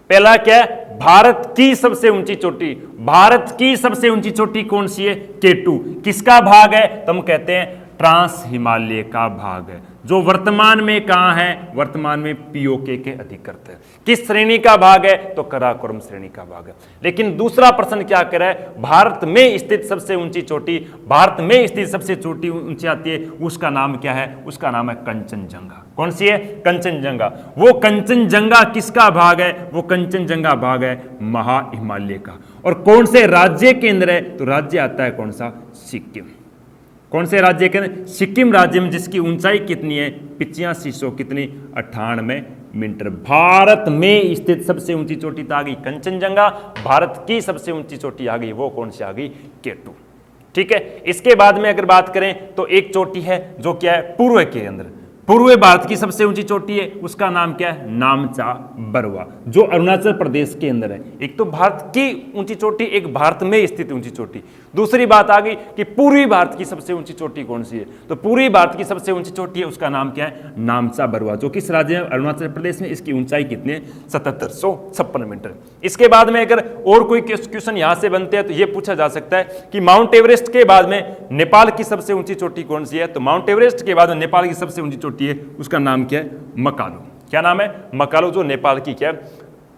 पहला क्या है? भारत की सबसे ऊंची चोटी। भारत की सबसे ऊंची चोटी कौन सी है? K2। किसका भाग है? तो हम कहते हैं ट्रांस हिमालय का भाग है, जो वर्तमान में कहां है? वर्तमान में POK के अधिकृत है। किस श्रेणी का भाग है? तो काराकोरम श्रेणी का भाग है। लेकिन दूसरा प्रश्न क्या कर रहा है? भारत में स्थित सबसे ऊंची चोटी, भारत में स्थित सबसे चोटी ऊंची आती है, उसका नाम क्या है? उसका नाम है कंचनजंगा। कौन सी है? कंचनजंगा। वो कंचनजंगा किसका भाग है? वो कंचनजंगा भाग है महा हिमालय का। और कौन से राज्य के अंदर है? तो राज्य आता है कौन सा? सिक्किम। कौन से राज्य के अंदर? सिक्किम राज्य में, जिसकी ऊंचाई कितनी है? 8500 कितनी? 98 मीटर। भारत में स्थित सबसे ऊंची चोटी तो आ गई कंचनजंगा, भारत की सबसे ऊंची चोटी आ गई, वो कौन सी आ गई? K2। ठीक है। इसके बाद में अगर बात करें तो एक चोटी है जो क्या है? पूर्व के अंदर, पूर्व भारत की सबसे ऊंची चोटी है, उसका नाम क्या है? नामचा बरवा, जो अरुणाचल प्रदेश के अंदर है। एक तो भारत की ऊंची चोटी, एक भारत में स्थित ऊंची चोटी। दूसरी बात आ गई कि पूर्वी भारत की सबसे ऊंची चोटी कौन सी है? तो पूर्वी भारत की सबसे ऊंची चोटी है, उसका नाम क्या है? नामचा बरवा, जो किस राज्य में? अरुणाचल प्रदेश में। इसकी ऊंचाई कितनी है? 7756 मीटर। इसके बाद में अगर और कोई क्वेश्चन यहां से बनते हैं तो यह पूछा जा सकता है कि माउंट एवरेस्ट के बाद में नेपाल की सबसे ऊंची चोटी कौन सी है? तो माउंट एवरेस्ट के बाद में नेपाल की सबसे ऊंची चोटी है, उसका नाम क्या है? मकालू। क्या नाम है? मकालू, जो नेपाल की क्या है?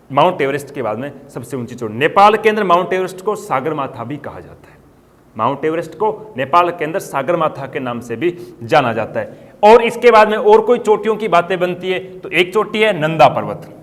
माउंट एवरेस्ट के बाद में सबसे ऊंची चोटी। नेपाल के अंदर माउंट एवरेस्ट को सागरमाथा भी कहा जाता है। माउंट एवरेस्ट को नेपाल के अंदर सागरमाथा के नाम से भी जाना जाता है। और इसके बाद में और कोई चोटियों की बातें बनती है तो एक चोटी है नंदा पर्वत,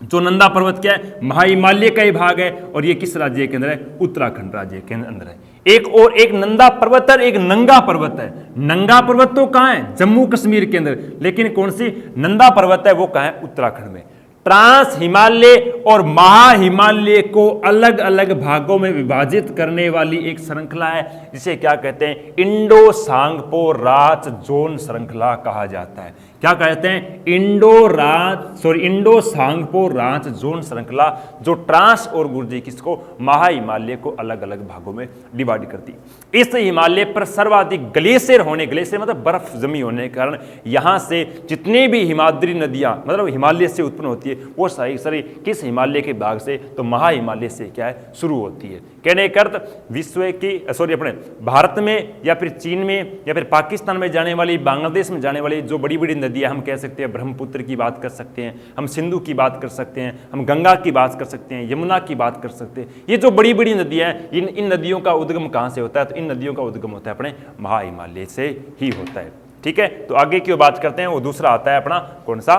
जो नंदा पर्वत क्या है? महाहिमालय का ही भाग है, और ये किस राज्य के अंदर है? उत्तराखंड राज्य के अंदर है। एक नंदा पर्वत है, एक नंगा पर्वत है। नंगा पर्वत तो कहां है? जम्मू कश्मीर के अंदर। लेकिन कौन सी नंदा पर्वत है? वो कहां है? उत्तराखंड में। ट्रांस हिमालय और महाहिमालय को अलग अलग भागों में विभाजित करने वाली एक श्रृंखला है, जिसे क्या कहते हैं? इंडो सांगपो राच जोन श्रृंखला कहा जाता है। क्या कहते हैं? इंडो सांगपो राच जोन श्रृंखला, जो ट्रांस और गुर्जी किसको? महाहिमालय को अलग अलग भागों में डिवाइड करती है। इस हिमालय पर सर्वाधिक ग्लेशियर होने, ग्लेशियर मतलब बर्फ जमी होने के कारण यहां से जितनी भी हिमाद्री नदियां मतलब हिमालय से उत्पन्न होती है, वो सारी किस हिमालय के भाग से? तो महाहिमालय से क्या है? शुरू होती है। कहने का अर्थ विश्व की अपने भारत में या फिर चीन में या फिर पाकिस्तान में जाने वाली, बांग्लादेश में जाने वाली जो बड़ी बड़ी नदियां, हम कह सकते हैं ब्रह्मपुत्र की बात कर सकते हैं, हम सिंधु की बात कर सकते हैं, हम गंगा की बात कर सकते हैं, यमुना की बात कर सकते हैं। ये जो बड़ी बड़ी नदियां हैं, इन नदियों का उद्गम कहां से होता है? तो इन नदियों का उद्गम होता है अपने महाहिमालय से ही होता है। ठीक है। तो आगे की बात करते हैं, वो दूसरा आता है अपना कौन सा?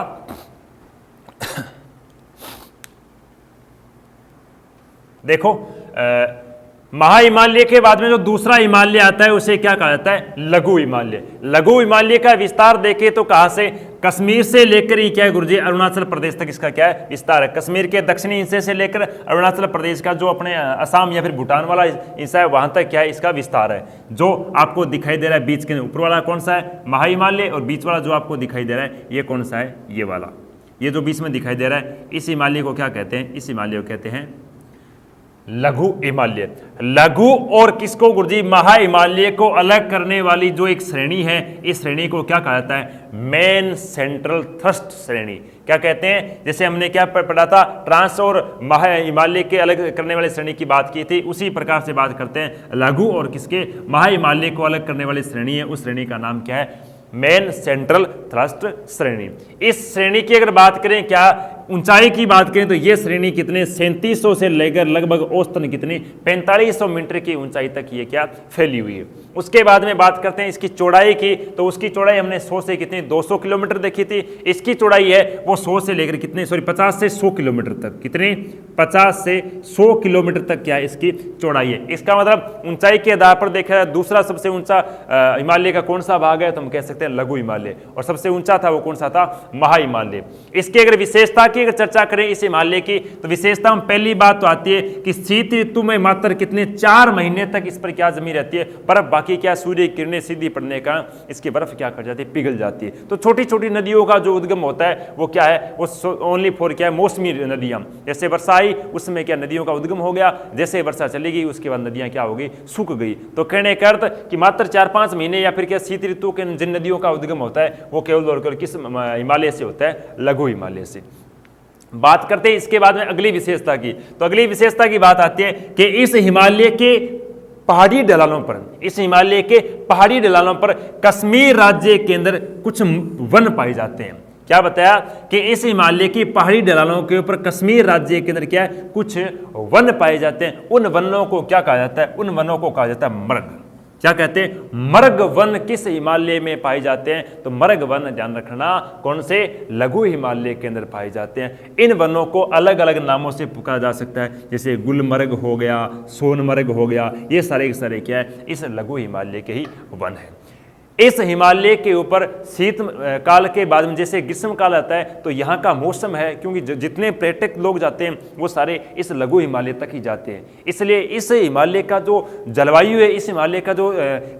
देखो, महाहिमालय के बाद में जो दूसरा हिमालय आता है उसे क्या कहा जाता है? लघु हिमालय। लघु हिमालय का विस्तार देखें तो कहां से? कश्मीर से लेकर ही क्या है गुरुजी? अरुणाचल प्रदेश तक इसका क्या है? विस्तार है। कश्मीर के दक्षिणी हिस्से से लेकर अरुणाचल प्रदेश का जो अपने असम या फिर भूटान वाला हिस्सा है, वहां तक क्या है? इसका विस्तार है। जो आपको दिखाई दे रहा है बीच के ऊपर वाला कौन सा है? महाहिमालय। और बीच वाला जो आपको दिखाई दे रहा है, ये कौन सा है? ये वाला, ये जो बीच में दिखाई दे रहा है, इस हिमालय को क्या कहते हैं? इस हिमालय को कहते हैं लघु हिमालय। लघु और किसको गुरुजी? महाहिमालय को अलग करने वाली जो एक श्रेणी है, इस श्रेणी को क्या कहा जाता है? मेन सेंट्रल थ्रस्ट श्रेणी। क्या कहते हैं? जैसे हमने क्या पढ़ा था, ट्रांस और महाहिमालय के अलग करने वाली श्रेणी की बात की थी, उसी प्रकार से बात करते हैं लघु और किसके? महाहिमालय को अलग करने वाली श्रेणी है, उस श्रेणी का नाम क्या है? मेन सेंट्रल थ्रस्ट श्रेणी। इस श्रेणी की अगर बात करें, क्या ऊंचाई की बात करें तो यह श्रेणी कितने? 3700 से लेकर लगभग औसतन कितनी? 4500 मीटर की ऊंचाई तक ये क्या फैली हुई है। उसके बाद में बात करते हैं इसकी चौड़ाई की, तो उसकी चौड़ाई हमने 100 से कितनी? 200 किलोमीटर देखी थी। इसकी चौड़ाई है वो 100 से लेकर कितने? 50 से 100 किलोमीटर तक। कितनी? 50 से 100 किलोमीटर तक क्या है इसकी चौड़ाई है। इसका मतलब ऊंचाई के आधार पर देखा जाए दूसरा सबसे ऊंचा हिमालय का कौन सा भाग है? तो हम कह सकते हैं लघु हिमालय। और सबसे ऊंचा था वो कौन सा था? महाहिमालय। इसकी अगर विशेषता की अगर चर्चा करें इस हिमालय की तो विशेषता में पहली बात तो आती है कि शीत ऋतु में मात्र कितने 4 महीने तक इस पर क्या जमी रहती है बर्फ, बाकी क्या सूर्य की किरणें सीधी पड़ने का इसकी बर्फ क्या कर जाती है, पिघल जाती है। तो छोटी छोटी नदियों का जो उद्गम होता है वो क्या है, वो ओनली फॉर क्या है, मौसमी नदियां। जैसे वर्षा आई उसमें क्या नदियों का उद्गम हो गया, जैसे वर्षा चली गई उसके बाद नदियां क्या हो गई, सूख गई। तो कहने का अर्थ कि मात्र 4-5 महीने या फिर क्या शीत ऋतु के जिन नदियों का उद्गम होता है वो केवल और केवल किस हिमालय से होता है, लघु हिमालय से। बात करते हैं इसके बाद में अगली विशेषता की, तो अगली विशेषता की बात आती है कि इस हिमालय के पहाड़ी ढलानों पर, इस हिमालय के पहाड़ी ढलानों पर कश्मीर राज्य के अंदर कुछ वन पाए जाते हैं। क्या बताया कि इस हिमालय की पहाड़ी ढलानों के ऊपर कश्मीर राज्य के अंदर क्या है, कुछ वन पाए जाते हैं। उन वनों को क्या कहा जाता है, उन वनों को कहा जाता है मर्ग। क्या कहते हैं, मर्ग वन किस हिमालय में पाए जाते हैं, तो मर्ग वन ध्यान रखना कौन से, लघु हिमालय के अंदर पाए जाते हैं। इन वनों को अलग अलग नामों से पुकारा जा सकता है, जैसे गुलमर्ग हो गया, सोनमर्ग हो गया, ये सारे के सारे क्या है, इस लघु हिमालय के ही वन है। इस हिमालय के ऊपर शीत काल के बाद में जैसे ग्रीष्म काल आता है तो यहाँ का मौसम है, क्योंकि जितने पर्यटक लोग जाते हैं वो सारे इस लघु हिमालय तक ही जाते हैं, इसलिए इस हिमालय का जो जलवायु है, इस हिमालय का जो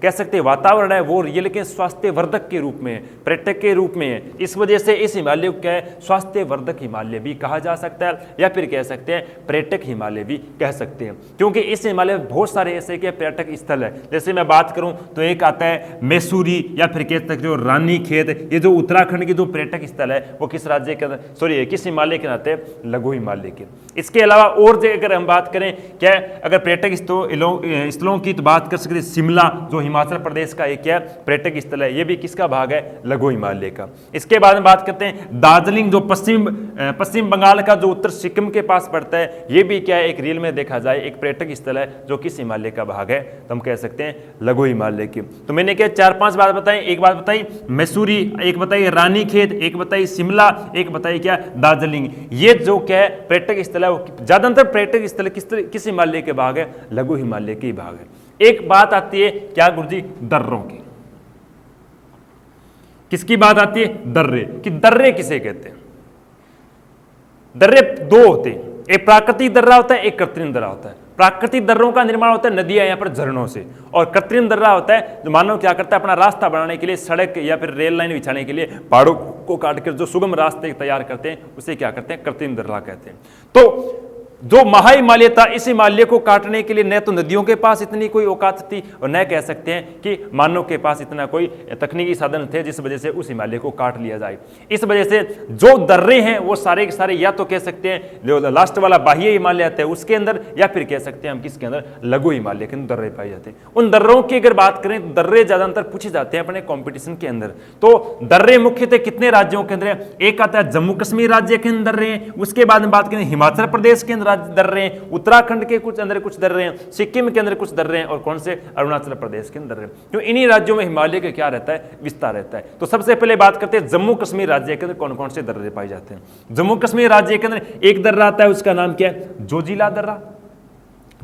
कह सकते हैं वातावरण है वो रियल के स्वास्थ्यवर्धक के रूप में, पर्यटक के रूप में है। इस वजह से इस हिमालय को क्या है, स्वास्थ्यवर्धक हिमालय भी कहा जा सकता है, या फिर कह सकते हैं पर्यटक हिमालय भी कह सकते हैं, क्योंकि इस हिमालय में बहुत सारे ऐसे के पर्यटक स्थल है। जैसे मैं बात करूं तो एक आता है मैसूर, या फिर कह सकते हो रानी खेत, ये जो उत्तराखंड की जो पर्यटक स्थल है वो किस राज्य के, सॉरी किस हिमालय के नाते, लघु हिमालय के। इसके अलावा और अगर हम बात करें क्या है, अगर पर्यटक स्थलों की तो बात कर सकते हैं, शिमला जो हिमाचल प्रदेश का एक क्या पर्यटक स्थल है, ये भी किसका भाग है, लघु हिमालय का। इसके बाद में बात करते हैं दार्जिलिंग जो पश्चिम बंगाल का जो उत्तर सिक्किम के पास पड़ता है, ये भी क्या है, एक रील में देखा जाए एक पर्यटक स्थल है जो किस हिमालय का भाग है, तो हम कह सकते हैं लघु हिमालय की। तो मैंने क्या 4-5 बात बताई, एक बात बताई मैसूरी, एक बताई रानीखेत, एक बताई शिमला, एक बताई क्या दार्जिलिंग। ये जो क्या है पर्यटक स्थल है वो ज्यादातर पर्यटक स्थल किस हिमालय के भाग है, लघु हिमालय के भाग है। एक बात आती है क्या गुरुजी, दर्रों की। किसकी बात आती है, दर्रे कि दर्रे किसे कहते हैं। दर्रे दो होते हैं, एक प्राकृतिक दर्रा होता है, एक कृत्रिम दर्रा होता है। प्राकृतिक दर्रों का निर्माण होता है नदियां या फिर झरनों से, और कृत्रिम दर्रा होता है जो मानव क्या करता है, अपना रास्ता बनाने के लिए, सड़क या फिर रेल लाइन बिछाने के लिए पहाड़ों को काटकर जो सुगम रास्ते तैयार करते हैं उसे क्या करते हैं, कृत्रिम दर्रा कहते हैं। तो जो महाहिमालय था, इस हिमालय को काटने के लिए न तो नदियों के पास इतनी कोई औकात थी और न कह सकते हैं कि मानव के पास इतना कोई तकनीकी साधन थे जिस वजह से उस हिमालय को काट लिया जाए। इस वजह से जो दर्रे हैं वो सारे के सारे या तो कह सकते हैं जो लास्ट वाला बाह्य हिमालय आता है उसके अंदर, या फिर कह सकते हैं हम किसके अंदर, लघु हिमालय के अंदर दर्रे पाए जाते हैं। उन दर्रों की अगर बात करें तो दर्रे ज्यादातर पूछे जाते हैं अपने कॉम्पिटिशन के अंदर। तो दर्रे मुख्यतः कितने राज्यों के अंदर है, एक आता है जम्मू कश्मीर राज्य के अंदर दर्रे हैं, उसके बाद में बात करें हिमाचल प्रदेश के अंदर दर्रे हैं, उत्तराखंड के कुछ अंदर कुछ दर्रे हैं, सिक्किम के अंदर कुछ दर्रे हैं, और कौन से, अरुणाचल प्रदेश के अंदर। तो इन्हीं राज्यों में हिमालय का क्या रहता है, विस्तार रहता है। तो सबसे पहले बात करते हैं जम्मू कश्मीर राज्य के अंदर कौन कौन से दर्रे पाए जाते हैं। जम्मू कश्मीर राज्य के अंदर एक दर्रा आता है, उसका नाम क्या है, जोजिला दर्रा।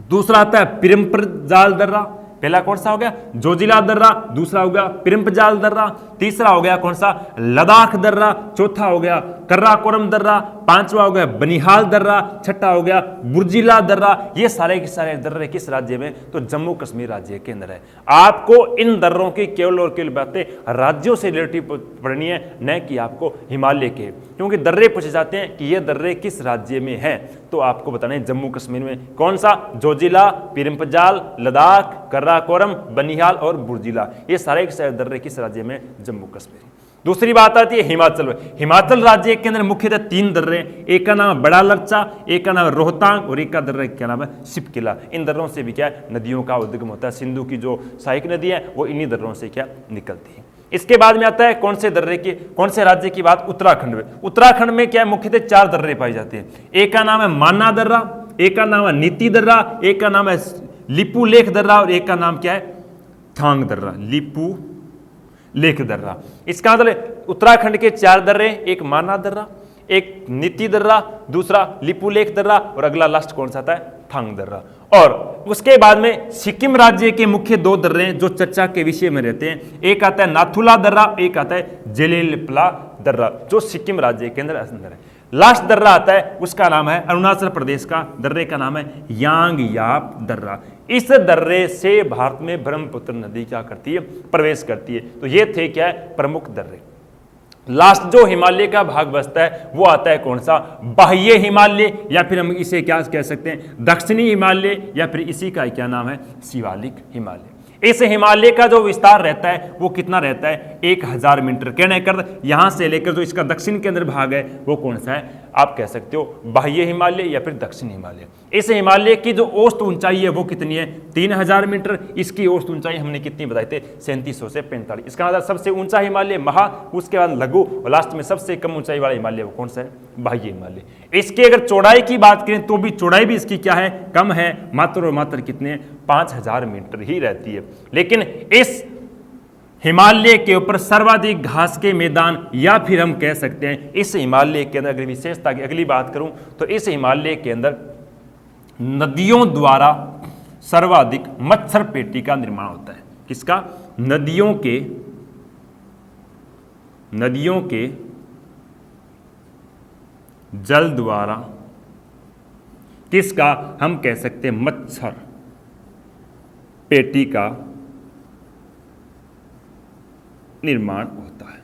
दूसरा आता है पिरंपजाल दर्रा, पहला कौन सा हो गया, जोजिला दर्रा, दूसरा हो गया पिरंपजाल दर्रा, तीसरा हो गया कौन सा, लद्दाख दर्रा, चौथा हो गया कर्राकोरम दर्रा, पांचवा हो गया बनिहाल दर्रा, छठा हो गया बुर्जिला दर्रा। ये सारे के सारे दर्रे किस राज्य में, तो जम्मू कश्मीर राज्य के अंदर है। आपको इन दर्रों की केवल और केवल बातें राज्यों से रिलेटिव पढ़नी है, न कि आपको हिमालय के, क्योंकि दर्रे पूछे जाते हैं कि ये दर्रे किस राज्य में है, तो आपको बताना है जम्मू कश्मीर में कौन सा, जोजिला, पिरंपजाल, लद्दाख, कर्राकोरम, बनिहाल और बुर्जिला। ये सारे के सारे दर्रे किस राज्य में, जम्मू कश्मीर। दूसरी बात आती है हिमाचल में। हिमाचल राज्य के अंदर मुख्यतः 3 दर्रे, एक का नाम है बड़ा लरचा, एक का नाम है रोहतांग, और एक का दर्रा क्या नाम है, शिपकिला। इन दर्रों से भी क्या है, नदियों का उद्गम होता है। सिंधु की जो सहायक नदी है वो इन्हीं दर्रों से क्या निकलती है। इसके बाद में आता है कौन से दर्रे की, कौन से राज्य की बात, उत्तराखंड में। उत्तराखंड में क्या है, मुख्यतः 4 दर्रे पाए जाते हैं। एक का नाम है माना दर्रा, एक का नाम है नीति दर्रा, एक का नाम है लिपू लेख दर्रा, और एक का नाम क्या है, थांग दर्रा, लिपू लेख दर्रा। इसका मतलब उत्तराखंड के 4 दर्रे, एक माना दर्रा, एक नीति दर्रा, दूसरा लिपुलेख दर्रा, और अगला लास्ट कौन सा आता है, थांग दर्रा। और उसके बाद में सिक्किम राज्य के मुख्य 2 दर्रे हैं जो चर्चा के विषय में रहते हैं। एक आता है नाथुला दर्रा, एक आता है जेलेलपला दर्रा, जो सिक्किम राज्य के अंदर है। लास्ट दर्रा आता है उसका नाम है अरुणाचल प्रदेश का दर्रे का नाम है यांगयाप दर्रा। इस दर्रे से भारत में ब्रह्मपुत्र नदी क्या करती है, प्रवेश करती है। तो ये थे क्या है, प्रमुख दर्रे। लास्ट जो हिमालय का भाग बचता है वो आता है कौन सा, बाह्य हिमालय, या फिर हम इसे क्या कह सकते हैं, दक्षिणी हिमालय, या फिर इसी का क्या नाम है, शिवालिक हिमालय। इस हिमालय का जो विस्तार रहता है वो कितना रहता है, 1000 मीटर। कहने कर यहां से लेकर जो इसका दक्षिण के अंदर भाग है वो कौन सा है, आप कह सकते हो बाह्य हिमालय या फिर दक्षिण हिमालय। इस हिमालय की जो औसत ऊंचाई है वो कितनी है, 3000 मीटर। इसकी औसत ऊंचाई हमने कितनी बताई थे, 3700 से 45। इसका मतलब सबसे ऊंचा हिमालय महा, उसके बाद लघु, और लास्ट में सबसे कम ऊंचाई वाला हिमालय वो कौन सा है, बाह्य हिमालय। इसकी अगर चौड़ाई की बात करें तो भी चौड़ाई भी इसकी क्या है, कम है, मात्र और मात्र कितने, 5000 मीटर ही रहती है। लेकिन इस हिमालय के ऊपर सर्वाधिक घास के मैदान, या फिर हम कह सकते हैं इस हिमालय के अंदर, अगर विशेषता की अगली बात करूं तो इस हिमालय के अंदर नदियों द्वारा सर्वाधिक मच्छर पेटी का निर्माण होता है। किसका, नदियों के जल द्वारा, किसका, हम कह सकते हैं मच्छर पेटी का निर्माण होता है।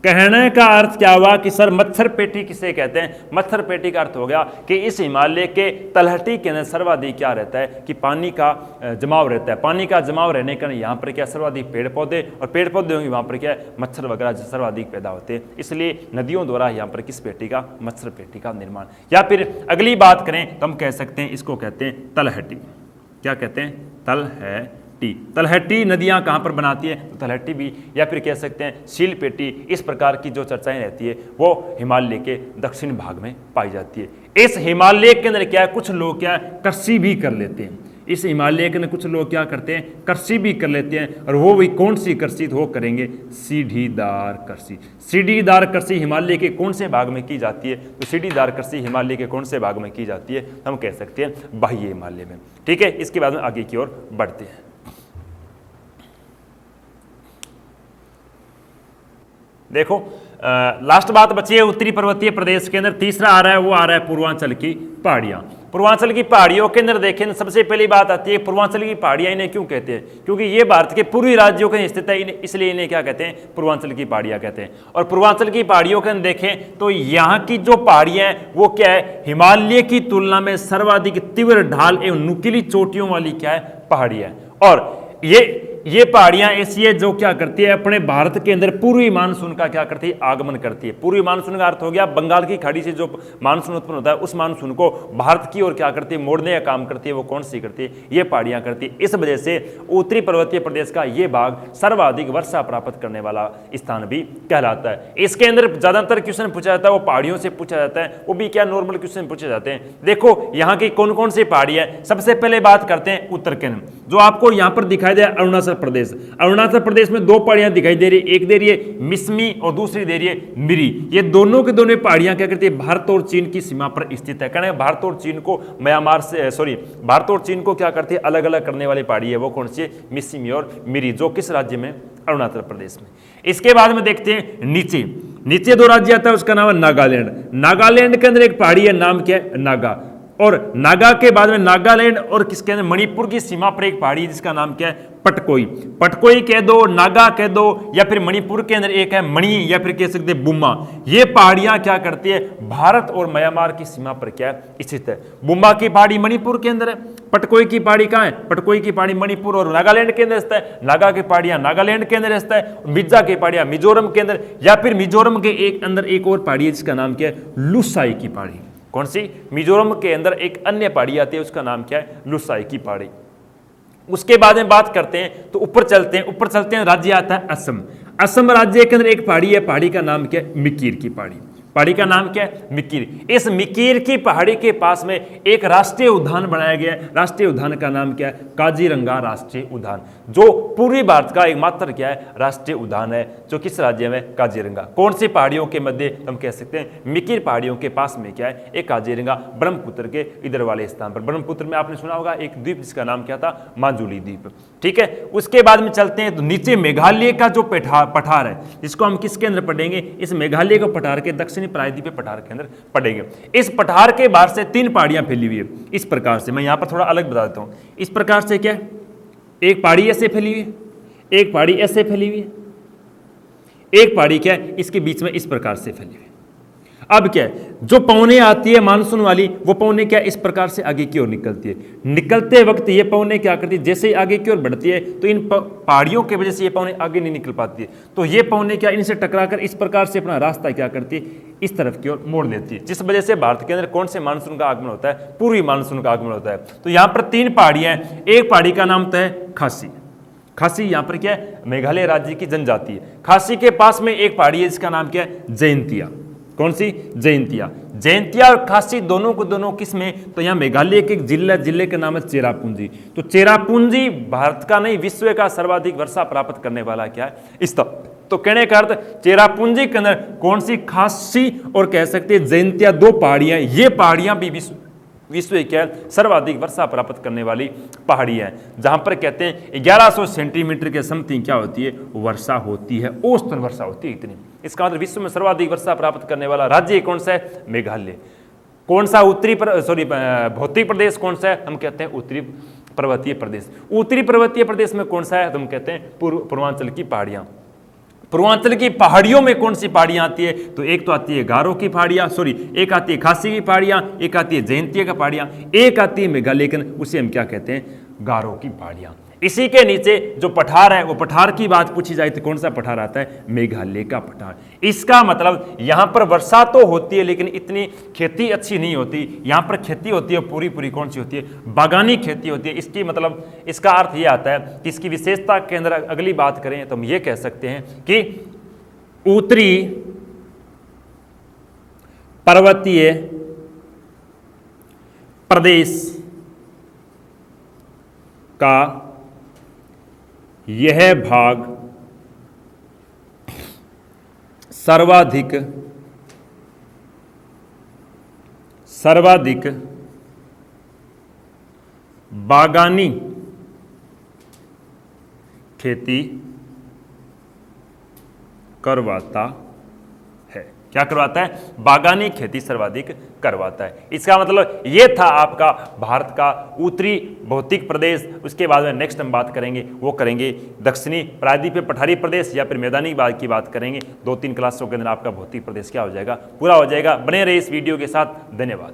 कहने का अर्थ क्या हुआ कि सर मच्छर पेटी किसे कहते हैं, मच्छर पेटी का अर्थ हो गया कि इस हिमालय के तलहटी के अंदर सर्वाधिक क्या रहता है कि पानी का जमाव रहता है। पानी का जमाव रहने के कारण यहाँ पर क्या सर्वाधिक पेड़ पौधे, और पेड़ पौधे होंगे वहाँ पर क्या मच्छर वगैरह सर्वाधिक पैदा होते हैं। इसलिए नदियों द्वारा यहाँ पर किस पेटी का, मच्छर पेटी का निर्माण। या फिर अगली बात करें तो हम कह सकते हैं इसको कहते हैं तलहटी। क्या कहते हैं, तलहटी। तलहटी नदियां कहां पर बनाती है, तो तलहटी भी, या फिर कह सकते हैं सील पेटी। इस प्रकार की जो चर्चाएं रहती है वो हिमालय के दक्षिण भाग में पाई जाती है। इस हिमालय के अंदर क्या है, कुछ लोग क्या कृषि भी कर लेते हैं। इस हिमालय के अंदर कुछ लोग क्या करते हैं, कृषि भी कर लेते हैं। और वो भी कौन सी कृषि, तो वो करेंगे सीढ़ीदार कृषि। सीढ़ीदार कृषि हिमालय के कौन से भाग में की जाती है, तो सीढ़ीदार कृषि हिमालय के कौन से भाग में की जाती है, हम कह सकते हैं बाह्य हिमालय में। ठीक है, इसके बाद में आगे की ओर बढ़ते हैं। देखो लास्ट बात बची है उत्तरी पर्वतीय प्रदेश के अंदर। तीसरा आ रहा है, वो आ रहा है पूर्वांचल की पहाड़ियां। पूर्वांचल की पहाड़ियों के अंदर देखें सबसे पहली बात आती है पूर्वांचल की पहाड़ियां। इन्हें क्यों कहते हैं, क्योंकि ये भारत के पूर्वी राज्यों के स्थित है, इसलिए इन्हें क्या कहते हैं, पूर्वांचल की पहाड़ियां कहते हैं। और पूर्वांचल की पहाड़ियों के अंदर देखें तो यहाँ की जो पहाड़ियां हैं वो क्या है, हिमालय की तुलना में सर्वाधिक तीव्र ढाल एवं नुकीली चोटियों वाली क्या है, पहाड़ियां। और ये पहाड़ियां ऐसी है जो क्या करती है, अपने भारत के अंदर पूर्वी मानसून का क्या करती है, आगमन करती है। पूर्वी मानसून का अर्थ हो गया बंगाल की खाड़ी से जो मानसून उत्पन्न होता है, उस मानसून को भारत की ओर क्या करती है, मोड़ने का काम करती है। वो कौन सी करती है, ये पहाड़ियां करती है। इस वजह से उत्तरी पर्वतीय प्रदेश का ये भाग सर्वाधिक वर्षा प्राप्त करने वाला स्थान भी कहलाता है। इसके अंदर ज्यादातर क्वेश्चन पूछा जाता है वो पहाड़ियों से पूछा जाता है, वो भी क्या नॉर्मल क्वेश्चन पूछे जाते हैं। देखो यहाँ की कौन कौन सी पहाड़ियां है, सबसे पहले बात करते हैं उत्तराखंड, जो आपको यहाँ पर दिखाई दे अरुणाचल प्रदेश। अरुणाचल प्रदेश में दो पहाड़ियां दिखाई दे रही है, एक दे रही है मिसमी और दूसरी दे रही है मिरी। ये दोनों के दोनों पहाड़ियां क्या करती है, भारत और चीन की सीमा पर स्थित है। कहना भारत और चीन को म्यांमार से भारत और चीन को क्या करती है, अलग अलग करने वाली पहाड़ी है। वो कौन सी है, मिसमी और मिरी, जो किस राज्य में, अरुणाचल प्रदेश में। इसके बाद में देखते हैं नीचे दो राज्य आता है, उसका नाम है नागालैंड। नागालैंड के अंदर एक पहाड़ी है, नाम क्या है, नागा। और नागा के बाद में नागालैंड और किसके अंदर, मणिपुर की सीमा पर एक पहाड़ी जिसका नाम क्या है, पटकोई। पटकोई कह दो, नागा कह दो, या फिर मणिपुर के अंदर एक है मणि, या फिर कह सकते हैं बुम्मा। ये पहाड़ियां क्या करती है, भारत और म्यांमार की सीमा पर क्या स्थित है। बुम्मा की पहाड़ी मणिपुर के अंदर है, पटकोई की पहाड़ी कहाँ है, पटकोई की पहाड़ी मणिपुर और नागालैंड के अंदर स्थित है। नागा की पहाड़ियां नागालैंड के अंदर स्थित है, मिर्जा की पहाड़ियां मिजोरम के अंदर, या फिर मिजोरम के एक अंदर एक और पहाड़ी है जिसका नाम क्या है, लुसाई की पहाड़ी। कौन सी, मिजोरम के अंदर एक अन्य पहाड़ी आती है, उसका नाम क्या है, लुसाई की पहाड़ी। उसके बाद में बात करते हैं तो ऊपर चलते हैं, राज्य आता है असम। असम राज्य के अंदर एक पहाड़ी है, पहाड़ी का नाम क्या है, मिकीर की पहाड़ी। पहाड़ी का नाम क्या है, मिकीर। इस मिकीर की पहाड़ी के पास में एक राष्ट्रीय उद्यान बनाया गया है। राष्ट्रीय उद्यान का नाम क्या है, काजीरंगा राष्ट्रीय उद्यान, जो पूर्वी भारत का एकमात्र क्या है, राष्ट्रीय उद्यान है, जो किस राज्य में, काजीरंगा। कौन सी पहाड़ियों के मध्य, हम कह सकते हैं मिकीर पहाड़ियों के पास में क्या है, एक काजीरंगा, ब्रह्मपुत्र के इधर वाले स्थान पर। ब्रह्मपुत्र में आपने सुना होगा एक द्वीप जिसका नाम क्या था, माजुली द्वीप। ठीक है, उसके बाद में चलते हैं तो नीचे मेघालय का जो पठार है, जिसको हम किसके अंदर पढ़ेंगे, इस मेघालय को पठार के दक्षिणी प्रायद्वीपीय पठार के अंदर पड़ेंगे। इस पठार के बाहर से 3 पहाड़ियां फैली हुई है इस प्रकार से। मैं यहां पर थोड़ा अलग बता देता हूं। इस प्रकार से क्या है, एक पहाड़ी ऐसे फैली हुई है, एक पहाड़ी ऐसे फैली हुई है, एक पहाड़ी क्या है इसके बीच में इस प्रकार से फैली हुई है। अब क्या है, जो पौने आती है मानसून वाली, वो पौने क्या इस प्रकार से आगे की ओर निकलती है। निकलते वक्त ये पौने क्या करती है, जैसे ही आगे की ओर बढ़ती है तो इन पहाड़ियों की वजह से ये पौने आगे नहीं निकल पाती है, तो ये पौने क्या इनसे टकराकर इस प्रकार से अपना रास्ता क्या करती है, इस तरफ की ओर मोड़ लेती है, जिस वजह से भारत के अंदर कौन से मानसून का आगमन होता है, पूर्वी मानसून का आगमन होता है। तो यहाँ पर 3 पहाड़ियां हैं। एक पहाड़ी का नाम है खासी। खासी यहाँ पर क्या है, मेघालय राज्य की जनजाति है। खासी के पास में एक पहाड़ी है जिसका नाम क्या है, जयंतिया। कौन सी, जयंतिया। जयंतिया और खासी दोनों को दोनों किस में, तो यहाँ मेघालय के एक जिले का नाम है चेरापूंजी। तो चेरापूंजी भारत का नहीं विश्व का सर्वाधिक वर्षा प्राप्त करने वाला क्या है, स्थल। तो कहने का अर्थ चेरापूंजी के अंदर कौन सी, खासी और कह सकते हैं जयंतिया, 2 पहाड़ियां, ये पहाड़ियां भी विश्व क्या है सर्वाधिक वर्षा प्राप्त करने वाली पहाड़ी है, जहां पर कहते हैं 1100 सेंटीमीटर के समथिंग क्या होती है, वर्षा होती है, औसतन वर्षा होती है इतनी। इसका मतलब विश्व में सर्वाधिक वर्षा प्राप्त करने वाला राज्य कौन सा है, मेघालय। कौन सा, भौतिक प्रदेश कौन सा है, हम कहते हैं उत्तरी पर्वतीय प्रदेश। उत्तरी पर्वतीय प्रदेश में कौन सा है, तो हम कहते हैं पूर्वांचल की पहाड़ियां। पूर्वांचल की पहाड़ियों में कौन सी पहाड़ियां आती है, तो एक तो आती है गारो की पहाड़ियां, एक आती है खासी की पहाड़ियां, एक आती है जयंतिया की पहाड़ियां, एक आती है मेघालय की, उसे हम क्या कहते हैं, गारो की पहाड़ियां। इसी के नीचे जो पठार है, वो पठार की बात पूछी जाए तो कौन सा पठार आता है, मेघालय का पठार। इसका मतलब यहां पर वर्षा तो होती है लेकिन इतनी खेती अच्छी नहीं होती। यहां पर खेती होती है पूरी कौन सी होती है, बागानी खेती होती है। इसकी मतलब इसका अर्थ यह आता है कि इसकी विशेषता के अंदर अगली बात करें तो हम ये कह सकते हैं कि उत्तरी पर्वतीय प्रदेश का यह भाग सर्वाधिक बागानी खेती करवाता है। क्या करवाता है, बागानी खेती सर्वाधिक करवाता है। इसका मतलब ये था आपका भारत का उत्तरी भौतिक प्रदेश। उसके बाद में नेक्स्ट हम बात करेंगे, वो करेंगे दक्षिणी प्रायद्वीपीय पठारी प्रदेश या फिर मैदानी भाग की बात करेंगे। 2-3 क्लासों के अंदर आपका भौतिक प्रदेश क्या हो जाएगा, पूरा हो जाएगा। बने रहे इस वीडियो के साथ। धन्यवाद।